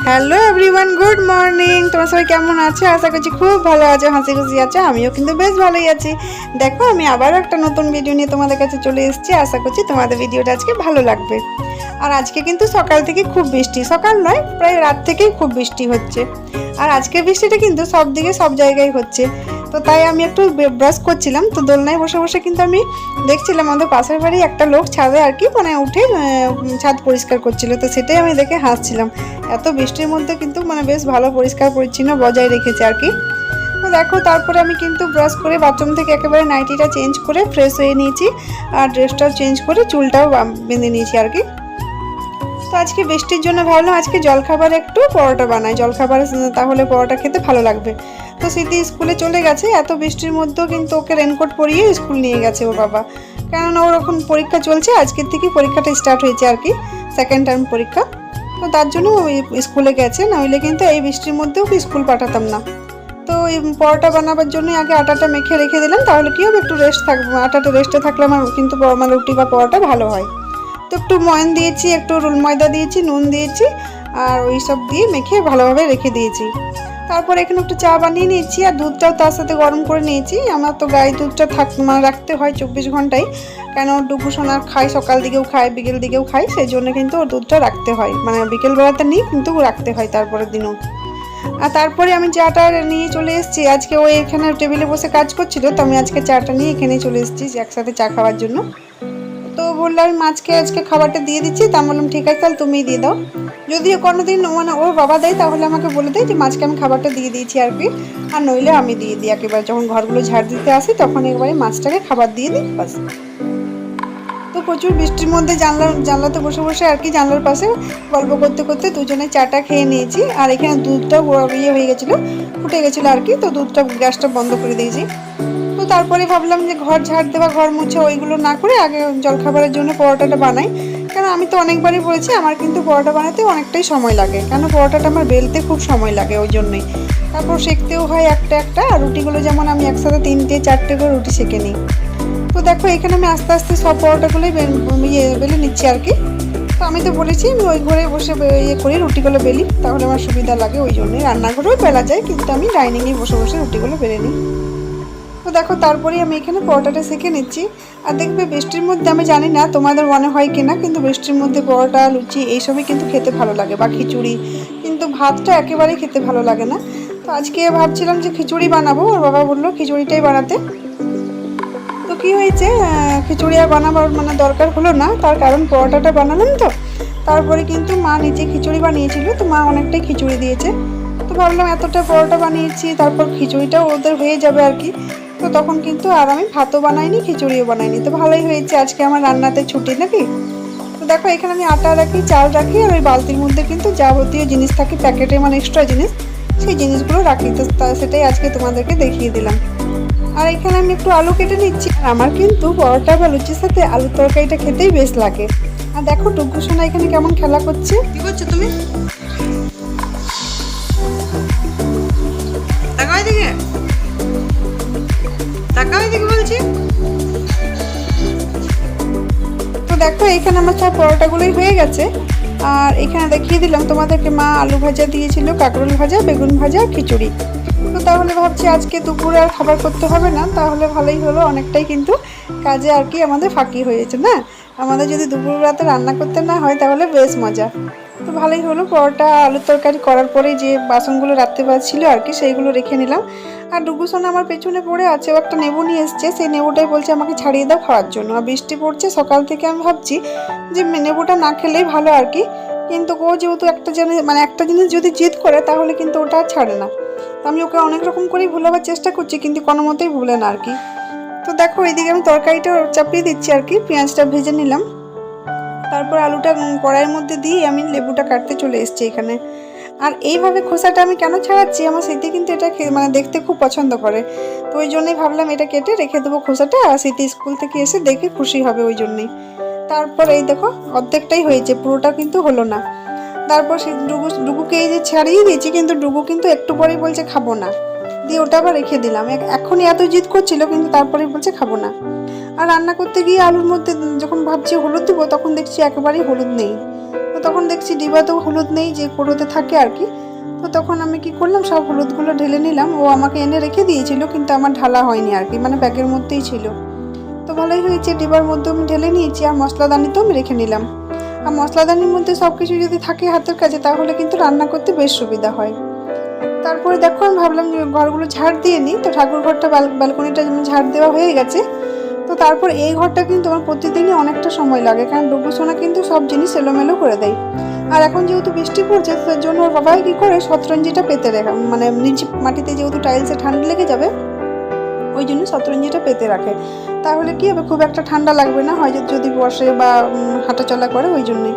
Hello everyone, good morning. তোমরা সবাই কেমন আছো? আশা করছি খুব ভালো আছো, হাসি খুশি আছো। আমিও কিন্তু বেশ ভালোই আছি। দেখো, আমি আবারও একটা নতুন ভিডিও নিয়ে তোমাদের কাছে চলে এসেছি। আশা করছি তোমাদের ভিডিওটা আজকে ভালো লাগবে। আর আজকে কিন্তু সকাল থেকে খুব বৃষ্টি, সকাল নয় প্রায় রাত থেকেই খুব বৃষ্টি হচ্ছে। আর আজকের বৃষ্টিটা কিন্তু সব দিকে সব জায়গায় হচ্ছে। তো তাই আমি একটু ব্রাশ করছিলাম, তো দোলনায় বসে বসে কিন্তু আমি দেখছিলাম আমাদের পাশের বাড়ি একটা লোক ছাদে আর কি মানে উঠে ছাদ পরিষ্কার করছিল। তো সেটাই আমি দেখে হাসছিলাম। এত বৃষ্টির মধ্যে কিন্তু মানে বেশ ভালো পরিষ্কার পরিচ্ছন্ন বজায় রেখেছে আর কি। তো দেখো, তারপরে আমি কিন্তু ব্রাশ করে বাথরুম থেকে একেবারে নাইটিটা চেঞ্জ করে ফ্রেশ হয়ে নিয়েছি। আর ড্রেসটাও চেঞ্জ করে চুলটাও বেঁধে নিয়েছি আর কি। তো আজকে বৃষ্টির জন্য ভাবলাম আজকে জলখাবার একটু পরোটা বানাই, জলখাবার তাহলে পরোটা খেতে ভালো লাগবে। তো স্মৃতি স্কুলে চলে গেছে, এত বৃষ্টির মধ্যেও কিন্তু ওকে রেনকোট পরিয়ে স্কুল নিয়ে গেছে ওর বাবা। কেননা ওর এখন পরীক্ষা চলছে, আজকের থেকে পরীক্ষাটা স্টার্ট হয়েছে আর কি, সেকেন্ড টার্ম পরীক্ষা। তো তার জন্য ওই স্কুলে গেছে, নইলে কিন্তু এই বৃষ্টির মধ্যেও স্কুল পাঠাতাম না। তো এই পরোটা বানাবার জন্য আগে আটাটা মেখে রেখে দিলাম, তাহলে কি হবে, একটু রেস্ট থাকবে, আটাটা রেস্টে থাকলে আমার কিন্তু মানে রুটি বা পরোটা ভালো হয়। তো একটু ময়ন দিয়েছি, একটু রোল ময়দা দিয়েছি, নুন দিয়েছি, আর ওই সব দিয়ে মেখে ভালোভাবে রেখে দিয়েছি। তারপর এখানে একটু চা বানিয়ে নিয়েছি, আর দুধটাও তার সাথে গরম করে নিয়েছি। আমার তো গায়ে দুধটা মানে রাখতে হয় 24 ঘন্টায়, কেন ডুবু সোনার খাই, সকাল দিকেও খাই বিকেল দিকেও খাই, সেই জন্য কিন্তু ওর দুধটা রাখতে হয়, মানে বিকেলবেলাতে নিই কিন্তু রাখতে হয় তারপরের দিনও। আর তারপরে আমি চাটা নিয়ে চলে এসেছি। আজকে ওই এখানে টেবিলে বসে কাজ করছিল, তো আমি আজকে চাটা নিয়ে এখানেই চলে এসেছি একসাথে চা খাওয়ার জন্য। তো বললো আমি মাছকে আজকে খাবারটা দিয়ে দিচ্ছি, তা বললাম ঠিক আছে তাহলে তুমিই দিয়ে দাও। যদিও কোনোদিন মানে ওর বাবা দেয় তাহলে আমাকে বলে দেয় যে মাছকে আমি খাবারটা দিয়ে দিয়েছি আর কি। আর নইলে আমি দিয়ে দিই, একেবারে যখন ঘরগুলো ঝাড় দিতে আসি তখন একবারে মাছটাকে খাবার দিয়ে দিই বাস। তো প্রচুর বৃষ্টির মধ্যে জানলাতে বসে বসে আর কি, জানলার পাশে গল্প করতে করতে দুজনে চাটা খেয়ে নিয়েছি। আর এখানে দুধটা ইয়ে হয়ে গেছিলো, ফুটে গেছিলো আর কি, তো দুধটা গ্যাসটা বন্ধ করে দিয়েছি। তো তারপরে ভাবলাম যে ঘর ঝাড় দেওয়া, ঘর মুছে ওইগুলো না করে আগে জলখাবারের জন্য পরোটাটা বানাই। কারণ আমি তো অনেকবারই বলেছি আমার কিন্তু পরোটা বানাতে অনেকটাই সময় লাগে, কেন পরোটাটা আমার বেলতে খুব সময় লাগে ওই জন্যই। তারপর সেঁকতেও হয় একটা একটা, আর রুটিগুলো যেমন আমি একসাথে 3-4টে করে রুটি সেঁকে নিই। তো দেখো এখানে আমি আস্তে আস্তে সব পরোটাগুলোই বেলে নিচ্ছি আর কি। তো আমি তো বলেছি আমি ওই ঘরে বসে ইয়ে করি, রুটিগুলো বেলি, তাহলে আমার সুবিধা লাগে, ওই জন্যই রান্নাঘরেও বেলা যায়, কিন্তু আমি ডাইনিংয়ে বসে বসে রুটিগুলো বেলে নিই। তো দেখো তারপরেই আমি এখানে পরোটাটা সেঁকে নিচ্ছি। আর দেখবে বৃষ্টির মধ্যে, আমি জানি না তোমাদের মনে হয় কিনা, কিন্তু বৃষ্টির মধ্যে পরোটা লুচি এইসবই কিন্তু খেতে ভালো লাগে, বা খিচুড়ি, কিন্তু ভাতটা একেবারেই খেতে ভালো লাগে না। তো আজকে ভাবছিলাম যে খিচুড়ি বানাবো, ওর বাবা বললো খিচুড়িটাই বানাতে। তো কি হয়েছে, খিচুড়ি আর বানাবার মানে দরকার হলো না, তার কারণ পরোটাটা বানালাম তো। তারপরে কিন্তু মা নিজে খিচুড়ি বানিয়েছিল, তো মা অনেকটাই খিচুড়ি দিয়েছে। তো ভাবলাম এতটা পরোটা বানিয়েছি, তারপর খিচুড়িটাও ওদের হয়ে যাবে আর কি। তো তখন কিন্তু আর আমি ভাতও বানাইনি, খিচুড়িও বানাইনি। তো ভালোই হয়েছে, আজকে আমার রান্নাতে ছুটি নাকি। তো দেখো এখানে আমি আটা রাখি, চাল রাখি, আর ওই বালতির মধ্যে কিন্তু যাবতীয় জিনিস থাকে প্যাকেটে, মানে এক্সট্রা জিনিস, সেই জিনিসগুলো রাখি। তো সেটাই আজকে তোমাদেরকে দেখিয়ে দিলাম। আর এখানে আমি একটু আলু কেটে নিচ্ছি। আর আমার কিন্তু পরোটা বা লুচির সাথে আলুর তরকারিটা খেতেই বেশ লাগে। আর দেখো টুকু সোনা এখানে কেমন খেলা করছে। কি করছো তুমি? তাকাও এদিকে, তাকাও এদিকে বলছি। তো দেখো এখানে আমার সব পরোটাগুলোই হয়ে গেছে। আর এখানে দেখিয়ে দিলাম তোমাদেরকে, মা আলু ভাজা দিয়েছিল, কাঁকরোল ভাজা, বেগুন ভাজা, খিচুড়ি। তো তাহলে ভাবছি আজকে দুপুরে আর খাবার করতে হবে না, তাহলে ভালোই হলো, অনেকটাই কিন্তু কাজে আর কি আমাদের ফাঁকি হয়েছে না। আমাদের যদি দুপুর রাতে রান্না করতে না হয় তাহলে বেশ মজা। তো ভালোই হলো, পরোটা আলুর তরকারি করার পরে যে বাসনগুলো রাখতে পারছিল আর কি, সেইগুলো রেখে নিলাম। আর ডুগু সোনা আমার পেছনে পড়ে আছে, ও একটা নেবু নিয়ে এসছে, সেই নেবুটাই বলছে আমাকে ছাড়িয়ে দাও খাওয়ার জন্য। আর বৃষ্টি পড়ছে সকাল থেকে, আমি ভাবছি যে নেবুটা না খেলেই ভালো আর কি। কিন্তু ও যেহেতু একটা জিনিস মানে একটা জিনিস যদি জিদ করে তাহলে কিন্তু ওটা আর ছাড়ে না। তো আমি ওকে অনেক রকম করেই ভুলাবার চেষ্টা করছি, কিন্তু কোনো মতেই ভুলে না আর কি। তো দেখো এইদিকে আমি তরকারিটা চাপিয়ে দিচ্ছি আর কি, পেঁয়াজটা ভেজে নিলাম। তারপর আলুটা কড়াইয়ের মধ্যে দিয়ে আমি লেবুটা কাটতে চলে এসেছি এখানে। আর এইভাবে খোসাটা আমি কেন ছাড়াচ্ছি, আমার স্মৃতি কিন্তু এটা মানে দেখতে খুব পছন্দ করে। তো ওই জন্যই ভাবলাম এটা কেটে রেখে দেবো খোসাটা, আর স্মৃতি স্কুল থেকে এসে দেখে খুশি হবে ওই জন্যই। তারপর এই দেখো অর্ধেকটাই হয়েছে, পুরোটা কিন্তু হলো না। তারপর সে ডুগুকে এই যে ছাড়িয়ে দিয়েছি, কিন্তু ডুগু কিন্তু একটু পরেই বলছে খাবো না, দিয়ে ওটা আবার রেখে দিলাম। এখনই এত জিদ করছিল, কিন্তু তারপরেই বলছে খাবো না। আর রান্না করতে গিয়ে আলুর মধ্যে যখন ভাবছি হলুদ দেবো, তখন দেখছি একেবারেই হলুদ নেই। তো তখন দেখছি ডিবাতেও হলুদ নেই, যে কোটোতে থাকে আর কি। তো তখন আমি কি করলাম, সব হলুদগুলো ঢেলে নিলাম। ও আমাকে এনে রেখে দিয়েছিল, কিন্তু আমার ঢালা হয়নি আর কি, মানে ব্যাগের মধ্যেই ছিল। তো ভালোই হয়েছে, ডিবার মধ্যে আমি ঢেলে নিয়েছি। আর মশলাদানিতেও আমি রেখে নিলাম। আর মশলাদানির মধ্যে সব কিছু যদি থাকে হাতের কাছে, তাহলে কিন্তু রান্না করতে বেশ সুবিধা হয়। তারপরে দেখো আমি ভাবলাম যে ঘরগুলো ঝাড় দিয়ে নিই। তো ঠাকুর ঘরটা ব্যালকনিটা ঝাড় দেওয়া হয়ে গেছে। তো তারপর এই ঘরটা কিন্তু আমার প্রতিদিনই অনেকটা সময় লাগে, কারণ ডুগু সোনা কিন্তু সব জিনিস এলোমেলো করে দেয়। আর এখন যেহেতু বৃষ্টি পড়ছে, তার জন্য ওর বাবাই কি করে শতরঞ্জিটা পেতে রাখে, মানে নিচে মাটিতে যেহেতু টাইলসে ঠান্ডা লেগে যাবে, ওই জন্য শতরঞ্জিটা পেতে রাখে। তাহলে কি হবে, খুব একটা ঠান্ডা লাগবে না, হয় যদি বসে বা হাঁটাচলা করে, ওই জন্যই।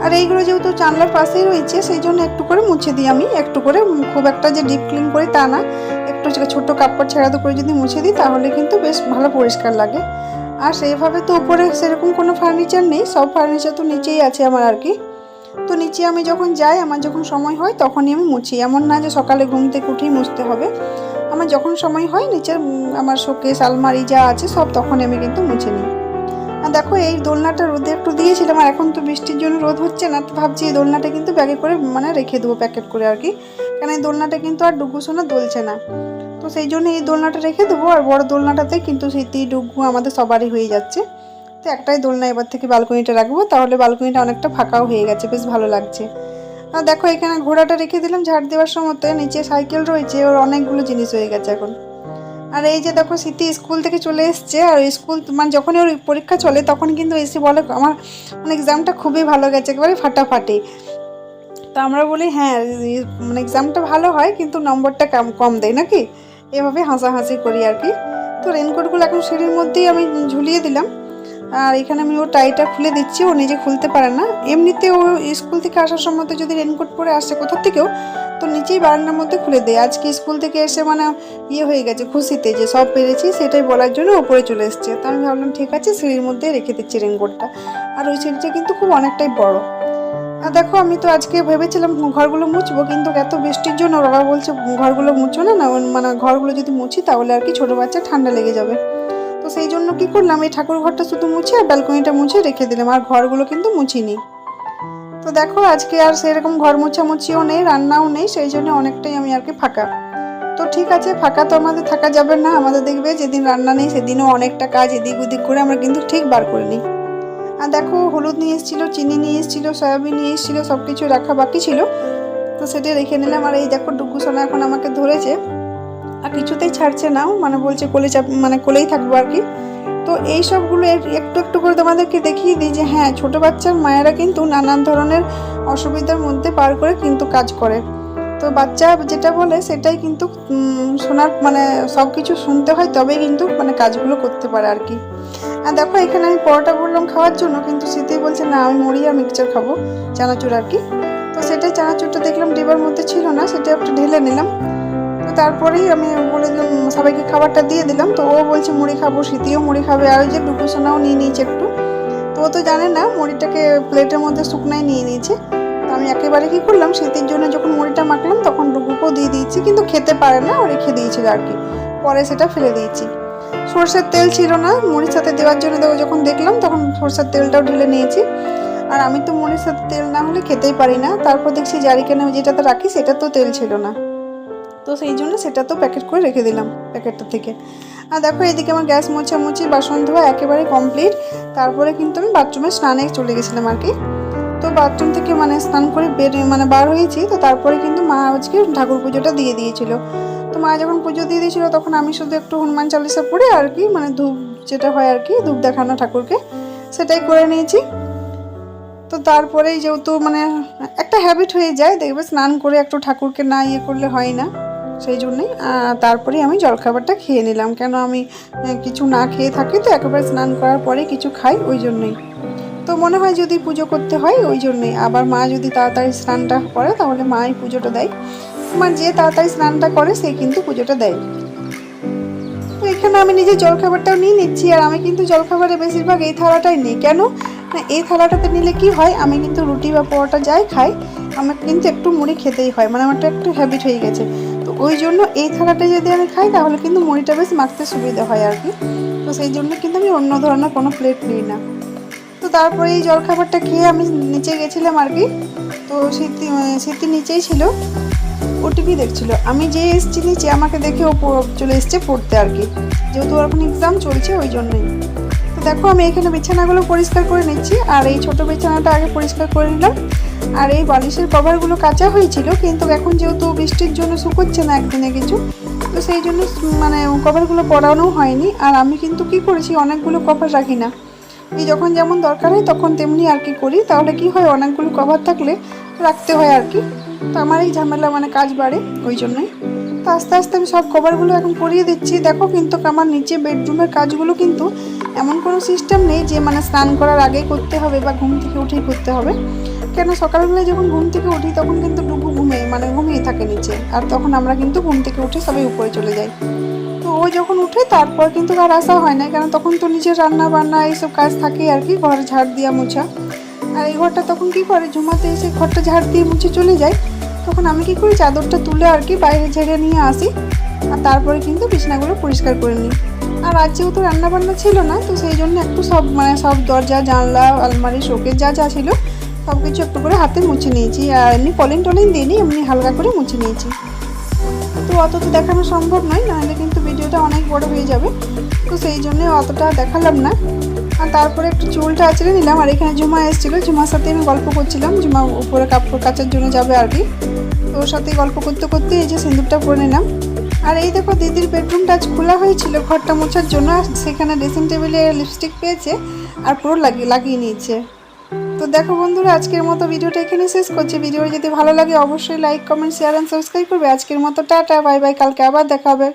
আর এইগুলো যেহেতু জানলার পাশেই রয়েছে, সেই জন্য একটু করে মুছে দিই আমি, একটু করে, খুব একটা যে ডিপ ক্লিন করি তা না, একটু ছোট কাপড় ছেঁড়াতো করে যদি মুছে দিই, তাহলে কিন্তু বেশ ভালো পরিষ্কার লাগে। আর সেইভাবে তো উপরে সেরকম কোনো ফার্নিচার নেই, সব ফার্নিচার তো নিচেই আছে আমার আর কি। তো নিচে আমি যখন যাই, আমার যখন সময় হয় তখনই আমি মুছি, এমন না যে সকালে ঘুম থেকে উঠেই মুছতে হবে। আমার যখন সময় হয় নিচের আমার শোকেস আলমারি যা আছে সব, তখনই আমি কিন্তু মুছে নিই। আর দেখো এই দোলনাটা রোদে একটু দিয়েছিলাম, আর এখন তো বৃষ্টির জন্য রোদ হচ্ছে না, তো ভাবছি এই দোলনাটা কিন্তু ব্যাগে করে মানে রেখে দেবো প্যাকেট করে আর কি, কারণ এই দোলনাটা কিন্তু আর ডুগু সোনা দোলছে না। তো সেই জন্য এই দোলনাটা রেখে দেবো। আর বড় দোলনাটাতে কিন্তু স্মৃতি ডুগু আমাদের সবারই হয়ে যাচ্ছে। তো একটাই দোলনা এবার থেকে ব্যালকনিটা রাখবো, তাহলে ব্যালকনিটা অনেকটা ফাঁকাও হয়ে গেছে, বেশ ভালো লাগছে। আর দেখো এখানে ঘোড়াটা রেখে দিলাম ঝাড় দেওয়ার সময়তে, নিচে সাইকেল রয়েছে, ওর অনেকগুলো জিনিস হয়ে গেছে এখন। আর এই যে দেখো স্মৃতি স্কুল থেকে চলে এসছে, আর স্কুল মানে যখনই ওর পরীক্ষা চলে তখন কিন্তু এসে বলে আমার মানে এক্সামটা খুবই ভালো গেছে, একেবারে ফাটাফাটি। তো আমরা বলি হ্যাঁ, মানে এক্সামটা ভালো হয় কিন্তু নম্বরটা কম কম দেয় নাকি, এভাবে হাসাহাসি করি আর কি। তো রেনকোটগুলো এখন সিঁড়ির মধ্যেই আমি ঝুলিয়ে দিলাম। আর এখানে আমি ওর টাইটা খুলে দিচ্ছি, ও নিজে খুলতে পারে না। এমনিতে ও স্কুল থেকে আসার সময় তো যদি রেনকোট পরে আসে কোথা থেকেও, তো নিচেই বারান্দার মধ্যে খুলে দেয়। আজকে স্কুল থেকে এসে মানে ইয়ে হয়ে গেছে খুশিতে, যে সব পেরেছি সেটাই বলার জন্য ওপরে চলে এসছে। তো আমি ভাবলাম ঠিক আছে, সিঁড়ির মধ্যে রেখে দিচ্ছি রেনকোটটা। আর ওই সিঁড়িটা কিন্তু খুব অনেকটাই বড়। আর দেখো আমি তো আজকে ভেবেছিলাম ঘরগুলো মুছবো, কিন্তু এত বৃষ্টির জন্য বাবা বলছে ঘরগুলো মুছো না, মানে ঘরগুলো যদি মুছি তাহলে আর কি ছোটো বাচ্চা ঠান্ডা লেগে যাবে। তো সেই জন্য কি করলাম, এই ঠাকুর ঘরটা শুধু মুছে আর ব্যালকনিটা মুছে রেখে দিলাম, আর ঘরগুলো কিন্তু মুছিনি। তো দেখো আজকে আর সেরকম ঘর মোছামুছিও নেই, রান্নাও নেই, সেই জন্য অনেকটাই আমি আর কি ফাঁকা। তো ঠিক আছে, ফাঁকা তো আমাদের থাকা যাবে না, আমাদের দেখবে যেদিন রান্না নেই সেদিনও অনেকটা কাজ এদিক ওদিক করে আমরা কিন্তু ঠিক বার করে নিই। আর দেখো হলুদ নিয়ে এসেছিলো, চিনি নিয়ে এসেছিলো, সয়াবিন নিয়ে এসেছিলো, সব কিছু রাখা বাকি ছিল, তো সেটা রেখে নিলাম। আর এই দেখো ডুগু সোনা এখন আমাকে ধরেছে, আর কিছুতেই ছাড়ছে না, মানে বলছে কোলে চাপ, মানে কোলেই থাকবো আর কি। তো এই সবগুলো একটু একটু করে তোমাদেরকে দেখিয়ে দিই যে হ্যাঁ, ছোটো বাচ্চার মায়েরা কিন্তু নানান ধরনের অসুবিধার মধ্যে পার করে কিন্তু কাজ করে। তো বাচ্চা যেটা বলে সেটাই কিন্তু শোনার, মানে সব কিছু শুনতে হয়, তবেই কিন্তু মানে কাজগুলো করতে পারে আর কি। আর দেখো এখানে আমি পরোটা বললাম খাওয়ার জন্য, কিন্তু স্মৃতি বলছে না আমি মুড়ি আর মিক্সচার খাবো, চানাচুর আর কি। তো সেটাই, চানাচুরটা দেখলাম ডিবার মধ্যে ছিল না, সেটা একটু ঢেলে নিলাম। তো তারপরেই আমি বলে দিলাম সবাইকে খাবারটা দিয়ে দিলাম। তো ও বলছে মুড়ি খাবো, স্মৃতিও মুড়ি খাবে, আর ওই যে ডুগু সোনাও নিয়ে নিয়েছে একটু। তো ও তো জানে না, মুড়িটাকে প্লেটের মধ্যে শুকনাই নিয়ে নিয়েছে। তো আমি একেবারে কি করলাম, স্মৃতির জন্য যখন মুড়িটা মাখলাম তখন ডুগুকেও দিয়ে দিয়েছি, কিন্তু খেতে পারে না, ও রেখে দিয়েছিল আর কি, পরে সেটা ফেলে দিয়েছি। সরষের তেল ছিল না মুড়ির সাথে দেওয়ার জন্য, যখন দেখলাম তখন সরষের তেলটাও ঢেলে নিয়েছি। আর আমি তো মুড়ির সাথে তেল না হলে খেতেই পারি না। তারপর দেখছি জারিকানে যেটাতে রাখি সেটা তো তেল ছিল না, তো সেই জন্য সেটা তো প্যাকেট করে রেখে দিলাম প্যাকেটটা থেকে। আর দেখো এদিকে আমার গ্যাস মোছামুছি বাসন ধোয়া একেবারে কমপ্লিট। তারপরে কিন্তু আমি বাথরুমে স্নানে চলে গেছিলাম আর কি। তো বাথরুম থেকে মানে স্নান করে বার হয়েছি। তো তারপরে কিন্তু মা আজকে ঠাকুর পুজোটা দিয়ে দিয়েছিল। তো মা যখন পুজো দিয়ে দিয়েছিল তখন আমি শুধু একটু হনুমান চালিসা পড়ে আর কি, মানে ধূপ যেটা হয় আর কি, ধূপ দেখানো ঠাকুরকে, সেটাই করে নিয়েছি। তো তারপরেই যেহেতু মানে একটা হ্যাবিট হয়ে যায়, দেখবে স্নান করে একটু ঠাকুরকে না ইয়ে করলে হয় না, সেই জন্যই তারপরে আমি জলখাবারটা খেয়ে নিলাম। কেন আমি কিছু না খেয়ে থাকি, তো একেবারে স্নান করার পরে কিছু খাই, ওই জন্যই। তো মনে হয় যদি পুজো করতে হয় ওই জন্যই। আবার মা যদি তাড়াতাড়ি স্নানটা করে তাহলে মাই পুজোটা দেয়, মানে যে তাড়াতাড়ি স্নানটা করে সে কিন্তু পুজোটা দেয়। তো এখানে আমি নিজের জলখাবারটাও নিয়ে নিচ্ছি। আর আমি কিন্তু জলখাবারে বেশিরভাগ এই থালাটাই নিই। কেন না, এই থালাটাতে নিলে কি হয়, আমি কিন্তু রুটি বা পরোটা যাই খাই, আমাকে কিন্তু একটু মুড়ি খেতেই হয়, মানে আমারটা একটু হ্যাবিট হয়ে গেছে। তো ওই জন্য এই থালাটা যদি আমি খাই তাহলে কিন্তু মুড়িটা বেশ মাখতে সুবিধা হয় আর কি। তো সেই জন্য কিন্তু আমি অন্য ধরনের কোনো প্লেট নিই না। তো তারপরে এই জলখাবারটা খেয়ে আমি নিচে গেছিলাম আর কি। তো স্মৃতি নিচেই ছিল, ওটিভি দেখছিল। আমি যে এসছি নিচে, আমাকে দেখে ও চলে এসছে পড়তে আর কি, যেহেতু ওর এখন এক্সাম চলছে ওই জন্যই। তো দেখো আমি এখানে বিছানাগুলো পরিষ্কার করে নিচ্ছি, আর এই ছোটো বিছানাটা আগে পরিষ্কার করে নিলাম। আর এই বালিশের কভারগুলো কাঁচা হয়েছিল, কিন্তু এখন যেহেতু বৃষ্টির জন্য শুকোচ্ছে না একদিনে কিছু, তো সেই জন্য মানে কভারগুলো পরানো হয়নি। আর আমি কিন্তু কি করেছি, অনেকগুলো কভার রাখি না, এই যখন যেমন দরকার হয় তখন তেমনি আর কি করি। তাহলে কি হয়, অনেকগুলো কভার থাকলে রাখতে হয় আর কি। তো আমার এই ঝামেলা মানে কাজ বাড়ে ওই জন্যই। তো আস্তে আস্তে আমি সব কভারগুলো এখন পরিয়ে দিচ্ছি। দেখো কিন্তু আমার নিচে বেডরুমের কাজগুলো কিন্তু এমন কোনো সিস্টেম নেই যে মানে স্নান করার আগে করতে হবে বা ঘুম থেকে উঠেই করতে হবে। কেন, সকালবেলায় যখন ঘুম থেকে উঠি তখন কিন্তু ডুবু ঘুমিয়ে থাকে নিচে, আর তখন আমরা কিন্তু ঘুম থেকে উঠে সবাই উপরে চলে যাই। তো ও যখন উঠে তারপর কিন্তু আর আসা হয় না, কেন তখন তো নিজের রান্না বান্না এইসব কাজ থাকেই আর কি, ঘর ঝাড় দেওয়া মোছা। আর এই ঘরটা তখন কি করে, ঝুমাতে এসে ঘরটা ঝাড় দিয়ে মুছে চলে যায়। তখন আমি কি করি, চাদরটা তুলে আর কি বাইরে ঝেড়ে নিয়ে আসি, আর তারপরে কিন্তু বিছানাগুলো পরিষ্কার করে নিই। আর আজ যেহেতু রান্নাবান্না ছিল না, তো সেই জন্য একটু সব দরজা জানলা আলমারি শোকেস যা যা ছিল সব কিছু একটু করে হাতে মুছে নিয়েছি। আর এমনি পলিন দিইনি, এমনি হালকা করে মুছে নিয়েছি। তো অত তো দেখানো সম্ভব নয়, নাহলে কিন্তু ভিডিওটা অনেক বড় হয়ে যাবে, তো সেই জন্য অতটা দেখালাম না। আর তারপরে একটু চুলটা আঁচড়ে নিলাম। আর এখানে ঝুমা এসেছিলো, ঝুমার সাথে আমি গল্প করছিলাম। ঝুমা উপরে কাপড় কাচার জন্য যাবে আর কি, তো ওর সাথে গল্প করতে করতে এই যে সিঁদুরটা পরে নিলাম। আর এই দেখো দিদির বেডরুমটা আজ খোলা হয়েছিল ঘরটা মোছার জন্য, সেখানে ড্রেসিং টেবিলে লিপস্টিক পেয়েছে আর পুরো লাগিয়ে নিয়েছে। তো দেখো বন্ধুরা, আজকের মতো ভিডিওটা এখানে শেষ করছি। ভিডিও যদি ভালো লাগে অবশ্যই like comment share and subscribe করবে। আজকের মতো টাটা, বাই বাই, কালকে আবার দেখা হবে।